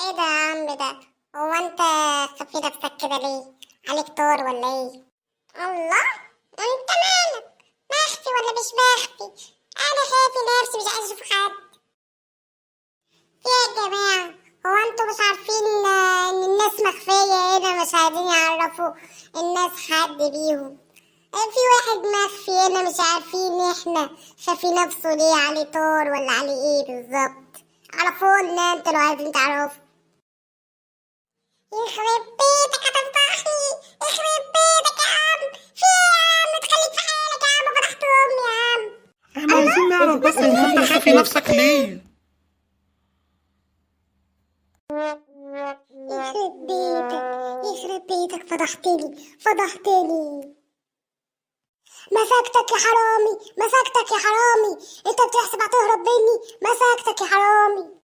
ايه ده يا عم ده؟ هو انت خفي نفسك كده ليه؟ عليك طار ولا ايه؟ الله، انت مالك؟ مخفي ولا مش مخفي؟ انا خافي نفسي مش عايز اشوف حد. في ايه يا جماعة؟ هو انتوا مش عارفين ان الناس مخفية هنا، مش عايزين يعرفوا الناس حد بيهم؟ في واحد مخفي هنا مش عارفين احنا خافي نفسه ليه، عليه طار ولا عليه ايه بالظبط؟ عرفونا انتوا لو عايزين تعرفوا. يخرب بيتك هتفضحني، يخرب بيتك يا عم، في ايه يا عم؟ تخليك في حالك يا عم، فتحتهم يا عم. احنا عايزين الله، نعرف بس هو انت خافي نفسك ليه؟ يخرب بيتك، يخرب بيتك، فضحتني فضحتني. مسكتك يا حرامي، مسكتك يا حرامي، انت بتحسب هتهرب مني؟ مسكتك يا حرامي.